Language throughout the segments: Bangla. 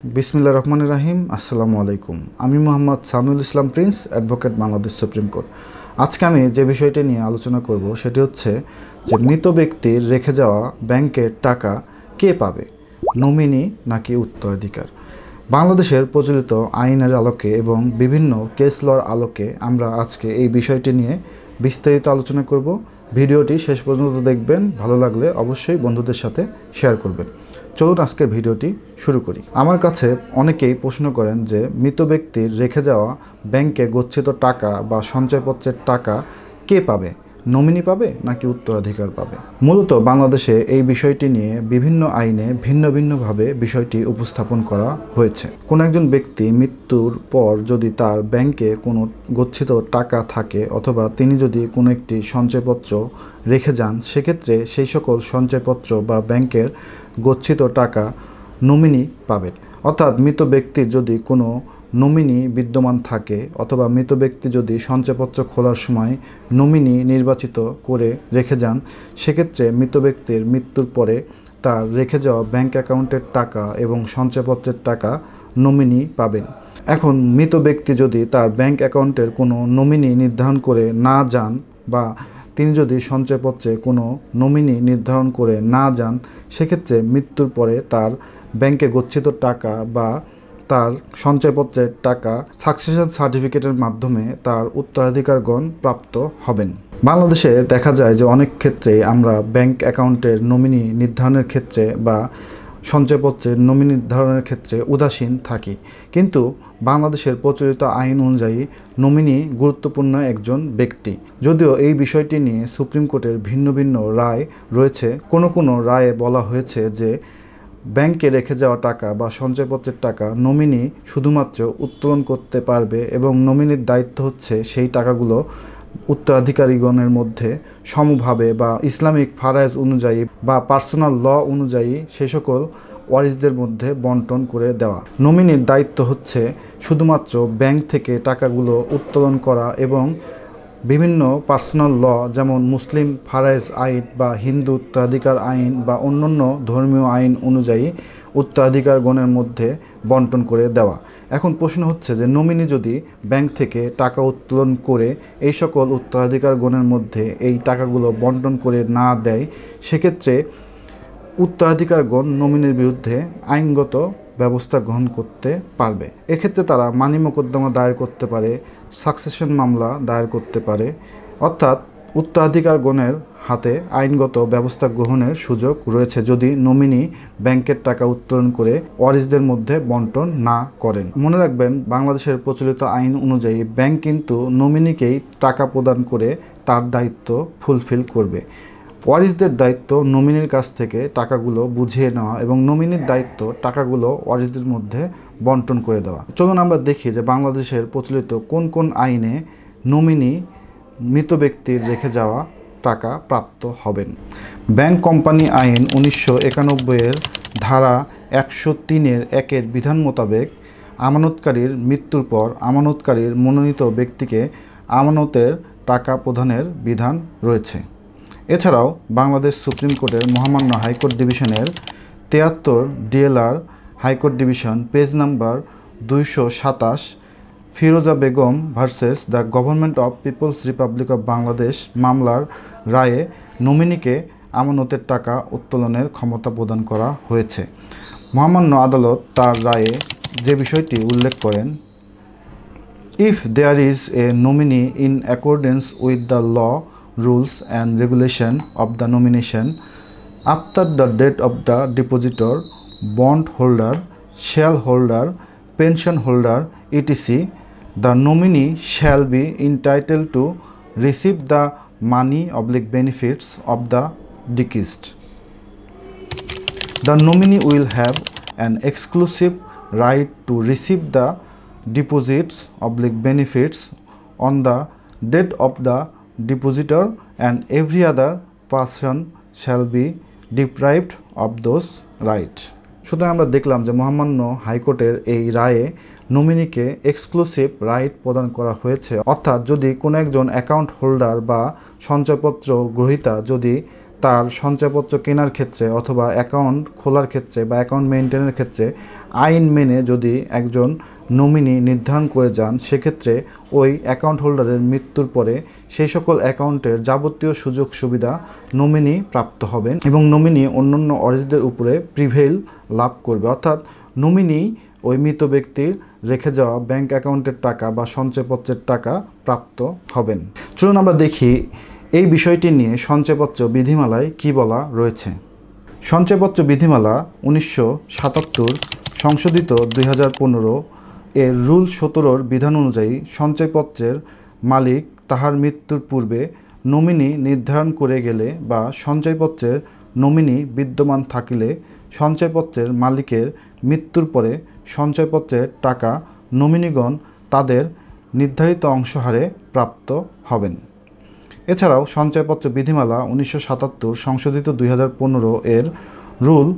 বিসমিল্লাহির রহমানির রহিম। আসসালামু আলাইকুম। আমি Mohammad Samiul Islam Prince, advocate, Bangladesh supreme court. আজকে আমি যে বিষয়টি নিয়ে আলোচনা করব সেটি হচ্ছে যে মৃত ব্যক্তির রেখে যাওয়া ব্যাংকের টাকা কে পাবে, নমিনি নাকি উত্তরাধিকার। বাংলাদেশের প্রচলিত আইনের আলোকে এবং বিভিন্ন কেস লর আলোকে আমরা আজকে এই বিষয়টি নিয়ে বিস্তারিত আলোচনা করব। ভিডিওটি শেষ পর্যন্ত দেখবেন, ভালো লাগলে অবশ্যই বন্ধুদের সাথে শেয়ার করবেন। চলুন আজকের ভিডিওটি শুরু করি। আমার কাছে অনেকেই প্রশ্ন করেন যে মৃত ব্যক্তির রেখে যাওয়া ব্যাংকে গচ্ছিত টাকা বা সঞ্চয়পত্রের টাকা কে পাবে, নমিনি পাবে নাকি উত্তরাধিকার পাবে। মূলত বাংলাদেশে এই বিষয়টি নিয়ে বিভিন্ন আইনে ভিন্ন ভিন্নভাবে বিষয়টি উপস্থাপন করা হয়েছে। কোনো একজন ব্যক্তি মৃত্যুর পর যদি তার ব্যাংকে কোনো গচ্ছিত টাকা থাকে অথবা তিনি যদি কোনো একটি সঞ্চয়পত্র রেখে যান, সেক্ষেত্রে সেই সকল সঞ্চয়পত্র বা ব্যাংকের গচ্ছিত টাকা নমিনি পাবেন। অর্থাৎ মৃত ব্যক্তির যদি কোনো নমিনি বিদ্যমান থাকে অথবা মৃত ব্যক্তি যদি সঞ্চয়পত্র খোলার সময় নমিনি নির্বাচিত করে রেখে যান, সেক্ষেত্রে মৃত ব্যক্তির মৃত্যুর পরে তার রেখে যাওয়া ব্যাংক অ্যাকাউন্টের টাকা এবং সঞ্চয়পত্রের টাকা নমিনি পাবেন। এখন মৃত ব্যক্তি যদি তার ব্যাংক অ্যাকাউন্টের কোনো নমিনি নির্ধারণ করে না যান বা তিনি যদি সঞ্চয়পত্রে কোনো নমিনি নির্ধারণ করে না যান, সেক্ষেত্রে মৃত্যুর পরে তার ব্যাংকে গচ্ছিত টাকা বা তার সঞ্চয়পত্রের টাকা সাকসেশন সার্টিফিকেটের মাধ্যমে তার উত্তরাধিকারগণ প্রাপ্ত হবেন। বাংলাদেশে দেখা যায় যে অনেক ক্ষেত্রে আমরা ব্যাংক অ্যাকাউন্টের নমিনি নির্ধারণের ক্ষেত্রে বা সঞ্চয়পত্রের নমিনি নির্ধারণের ক্ষেত্রে উদাসীন থাকি, কিন্তু বাংলাদেশের প্রচলিত আইন অনুযায়ী নমিনি গুরুত্বপূর্ণ একজন ব্যক্তি। যদিও এই বিষয়টি নিয়ে সুপ্রিম কোর্টের ভিন্ন ভিন্ন রায় রয়েছে। কোনো রায়ে বলা হয়েছে যে ব্যাংকে রেখে যাওয়া টাকা বা সঞ্চয়পত্রের টাকা নমিনি শুধুমাত্র উত্তোলন করতে পারবে এবং নমিনির দায়িত্ব হচ্ছে সেই টাকাগুলো উত্তরাধিকারীগণের মধ্যে সমভাবে বা ইসলামিক ফারায়েজ অনুযায়ী বা পার্সোনাল ল অনুযায়ী সেই সকল ওয়ারিসদের মধ্যে বন্টন করে দেওয়া। নমিনির দায়িত্ব হচ্ছে শুধুমাত্র ব্যাংক থেকে টাকাগুলো উত্তোলন করা এবং বিভিন্ন পার্সোনাল ল যেমন মুসলিম ফারায়েজ আইন বা হিন্দু উত্তরাধিকার আইন বা অন্যান্য ধর্মীয় আইন অনুযায়ী উত্তরাধিকারগণের মধ্যে বন্টন করে দেওয়া। এখন প্রশ্ন হচ্ছে যে নমিনি যদি ব্যাংক থেকে টাকা উত্তোলন করে এই সকল উত্তরাধিকারগণের মধ্যে এই টাকাগুলো বন্টন করে না দেয়, সেক্ষেত্রে উত্তরাধিকারগণ নমিনির বিরুদ্ধে আইনগত ব্যবস্থা গ্রহণ করতে পারবে। এক্ষেত্রে তারা মানি মোকদ্দমা দায়ের করতে পারে, সাকসেশন মামলা দায়ের করতে পারে, অর্থাৎ উত্তরাধিকারগণের হাতে আইনগত ব্যবস্থা গ্রহণের সুযোগ রয়েছে যদি নমিনি ব্যাংকের টাকা উত্তোলন করে ওয়ারিসদের মধ্যে বন্টন না করেন। মনে রাখবেন, বাংলাদেশের প্রচলিত আইন অনুযায়ী ব্যাংক কিন্তু নমিনিকেই টাকা প্রদান করে তার দায়িত্ব ফুলফিল করবে। ওয়ারিসদের দায়িত্ব নমিনির কাছ থেকে টাকাগুলো বুঝিয়ে নেওয়া এবং নমিনির দায়িত্ব টাকাগুলো ওয়ারিসদের মধ্যে বন্টন করে দেওয়া। চলুন আমরা দেখি যে বাংলাদেশের প্রচলিত কোন কোন আইনে নমিনি মৃত ব্যক্তির রেখে যাওয়া টাকা প্রাপ্ত হবেন। ব্যাংক কোম্পানি আইন 1991-এর ধারা 103-1 বিধান মোতাবেক আমানতকারীর মৃত্যুর পর আমানতকারীর মনোনীত ব্যক্তিকে আমানতের টাকা প্রদানের বিধান রয়েছে। এছাড়াও বাংলাদেশ সুপ্রিম কোর্টের মহামান্য হাইকোর্ট ডিভিশনের 73 DLR high court division page number 227 Firoza Begum versus the government of People's Republic of Bangladesh মামলার রায়ে নমিনিকে আমানতের টাকা উত্তোলনের ক্ষমতা প্রদান করা হয়েছে। মহামান্য আদালত তার রায়ে যে বিষয়টি উল্লেখ করেন, if there is a nominee in accordance with the law rules and regulation of the nomination after the date of the depositor, bond holder, shareholder, pension holder, etc. The nominee shall be entitled to receive the money/benefits of the deceased. The nominee will have an exclusive right to receive the deposits/benefits on the date of the depositor, and every other person shall be deprived of those rights. সুতরাং আমরা দেখলাম যে মহামান্য হাইকোর্টের এই রায়ে নমিনিকে এক্সক্লুসিভ রাইট প্রদান করা হয়েছে। অর্থাৎ যদি কোনো একজন অ্যাকাউন্ট হোল্ডার বা সঞ্চয়পত্র গ্রহীতা যদি তার সঞ্চয়পত্র কেনার ক্ষেত্রে অথবা অ্যাকাউন্ট খোলার ক্ষেত্রে বা অ্যাকাউন্ট মেনটেনের ক্ষেত্রে আইন মেনে যদি একজন নমিনি নির্ধারণ করে যান, সেক্ষেত্রে ওই অ্যাকাউন্ট হোল্ডারের মৃত্যুর পরে সেই সকল অ্যাকাউন্টের যাবতীয় সুযোগ সুবিধা নমিনি প্রাপ্ত হবেন এবং নমিনি অন্যান্য ওয়ারিশদের উপরে প্রিভেইল লাভ করবে, অর্থাৎ নমিনি ওই মৃত ব্যক্তির রেখে যাওয়া ব্যাংক অ্যাকাউন্টের টাকা বা সঞ্চয়পত্রের টাকা প্রাপ্ত হবেন। চলুন আমরা দেখি এই বিষয়টি নিয়ে সঞ্চয়পত্র বিধিমালায় কি বলা রয়েছে। সঞ্চয়পত্র বিধিমালা 1977 সংশোধিত 2015 এর রুল 17 বিধান অনুযায়ী সঞ্চয়পত্রের মালিক তাহার মৃত্যুর পূর্বে নমিনি নির্ধারণ করে গেলে বা সঞ্চয়পত্রের নমিনি বিদ্যমান থাকিলে সঞ্চয়পত্রের মালিকের মৃত্যুর পরে সঞ্চয়পত্রের টাকা নমিনিগণ তাদের নির্ধারিত অংশহারে প্রাপ্ত হবেন। এছাড়াও সঞ্চয়পত্র বিধিমালা 1977 সংশোধিত 2015 এর রুল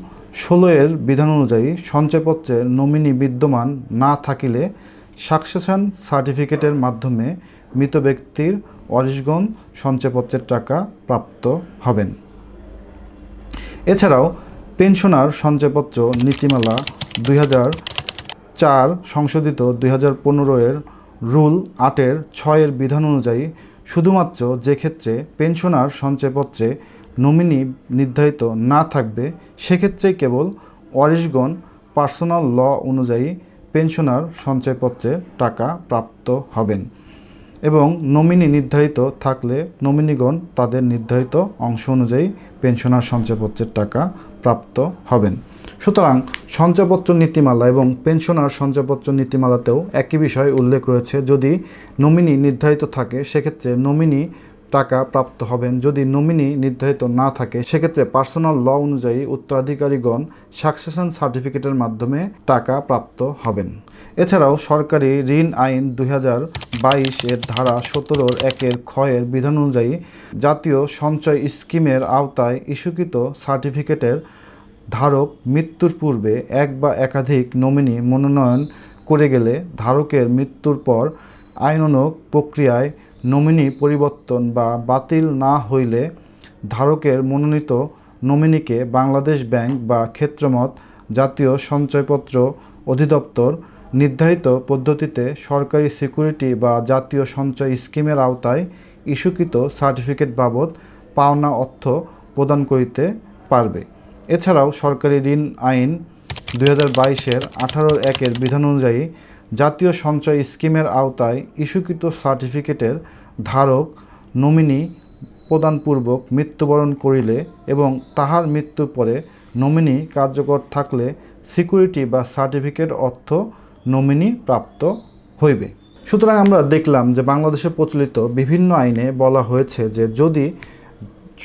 16 এর বিধান অনুযায়ী সঞ্চয়পত্রের নমিনি বিদ্যমান না থাকিলে সাকসেশন সার্টিফিকেটের মাধ্যমে মৃত ব্যক্তির ওয়ারিশগণ সঞ্চয়পত্রের টাকা প্রাপ্ত হবেন। এছাড়াও পেনশনার সঞ্চয়পত্র নীতিমালা 2004 সংশোধিত 2015 এর রুল 8 এর 6 এর বিধান অনুযায়ী শুধুমাত্র যে ক্ষেত্রে পেনশনার সঞ্চয়পত্রে নমিনি নির্ধারিত না থাকবে সেক্ষেত্রেই কেবল ওয়ারিশগণ পার্সোনাল ল অনুযায়ী পেনশনার সঞ্চয়পত্রে টাকা প্রাপ্ত হবেন এবং নমিনি নির্ধারিত থাকলে নমিনিগণ তাদের নির্ধারিত অংশ অনুযায়ী পেনশনার সঞ্চয়পত্রের টাকা প্রাপ্ত হবেন। সুতরাং সঞ্চয়পত্র নীতিমালা এবং পেনশনার সঞ্চয়পত্র নীতিমালাতেও একই বিষয় উল্লেখ রয়েছে। যদি নমিনি নির্ধারিত থাকে সেক্ষেত্রে নমিনি টাকা প্রাপ্ত হবেন, যদি নমিনি নির্ধারিত না থাকে সেক্ষেত্রে পার্সোনাল ল অনুযায়ী উত্তরাধিকারীগণ সাকসেশন সার্টিফিকেটের মাধ্যমে টাকা প্রাপ্ত হবেন। এছাড়াও সরকারি ঋণ আইন 2022 এর ধারা 17 একের খ এর বিধান অনুযায়ী জাতীয় সঞ্চয় স্কিমের আওতায় ইস্যুকৃত সার্টিফিকেটের ধারক মৃত্যুর পূর্বে এক বা একাধিক নমিনি মনোনয়ন করে গেলে ধারকের মৃত্যুর পর আইনানুগ প্রক্রিয়ায় নমিনি পরিবর্তন বা বাতিল না হইলে ধারকের মনোনীত নমিনিকে বাংলাদেশ ব্যাংক বা ক্ষেত্রমত জাতীয় সঞ্চয়পত্র অধিদপ্তর নির্ধারিত পদ্ধতিতে সরকারি সিকিউরিটি বা জাতীয় সঞ্চয় স্কিমের আওতায় ইস্যুকৃত সার্টিফিকেট বাবদ পাওনা অর্থ প্রদান করিতে পারবে। এছাড়াও সরকারি ঋণ আইন 2022 এর 18 একের বিধান অনুযায়ী জাতীয় সঞ্চয় স্কিমের আওতায় ইস্যুকৃত সার্টিফিকেটের ধারক নমিনি প্রদানপূর্বক মৃত্যুবরণ করিলে এবং তাহার মৃত্যুর পরে নমিনি কার্যকর থাকলে সিকিউরিটি বা সার্টিফিকেট অর্থ নমিনি প্রাপ্ত হইবে। সুতরাং আমরা দেখলাম যে বাংলাদেশে প্রচলিত বিভিন্ন আইনে বলা হয়েছে যে যদি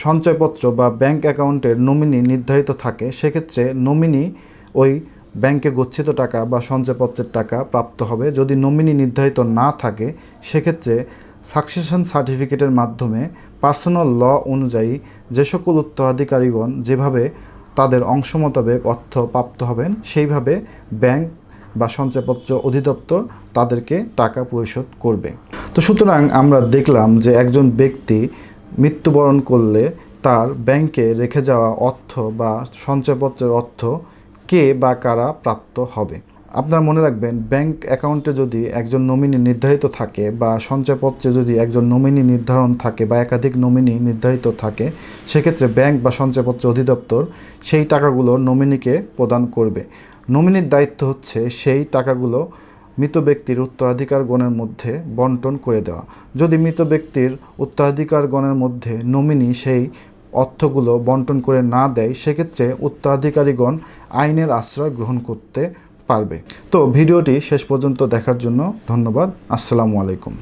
সঞ্চয়পত্র বা ব্যাংক অ্যাকাউন্টের নমিনি নির্ধারিত থাকে সেক্ষেত্রে নমিনি ওই ব্যাংকে গচ্ছিত টাকা বা সঞ্চয়পত্রের টাকা প্রাপ্ত হবে। যদি নমিনি নির্ধারিত না থাকে সেক্ষেত্রে সাকসেশন সার্টিফিকেটের মাধ্যমে পার্সোনাল ল অনুযায়ী যে সকল উত্তরাধিকারীগণ যেভাবে তাদের অংশ মোতাবেক অর্থ প্রাপ্ত হবেন সেইভাবে ব্যাংক বা সঞ্চয়পত্র অধিদপ্তর তাদেরকে টাকা পরিশোধ করবে। তো সুতরাং আমরা দেখলাম যে একজন ব্যক্তি মৃত্যুবরণ করলে তার ব্যাংকে রেখে যাওয়া অর্থ বা সঞ্চয়পত্রের অর্থ কে বা কারা প্রাপ্ত হবে। আপনারা মনে রাখবেন, ব্যাংক অ্যাকাউন্টে যদি একজন নমিনি নির্ধারিত থাকে বা সঞ্চয়পত্রে যদি একজন নমিনি নির্ধারণ থাকে বা একাধিক নমিনি নির্ধারিত থাকে সেক্ষেত্রে ব্যাংক বা সঞ্চয়পত্র অধিদপ্তর সেই টাকাগুলো নমিনিকে প্রদান করবে। নমিনির দায়িত্ব হচ্ছে সেই টাকাগুলো মৃত ব্যক্তির উত্তরাধিকারগণের মধ্যে বন্টন করে দেওয়া। যদি মৃত ব্যক্তির উত্তরাধিকারগণের মধ্যে নমিনি সেই অর্থগুলো বন্টন করে না দেয় সেক্ষেত্রে উত্তরাধিকারীগণ আইনের আশ্রয় গ্রহণ করতে পারবে। তো ভিডিওটি শেষ পর্যন্ত দেখার জন্য ধন্যবাদ। আসসালামু আলাইকুম।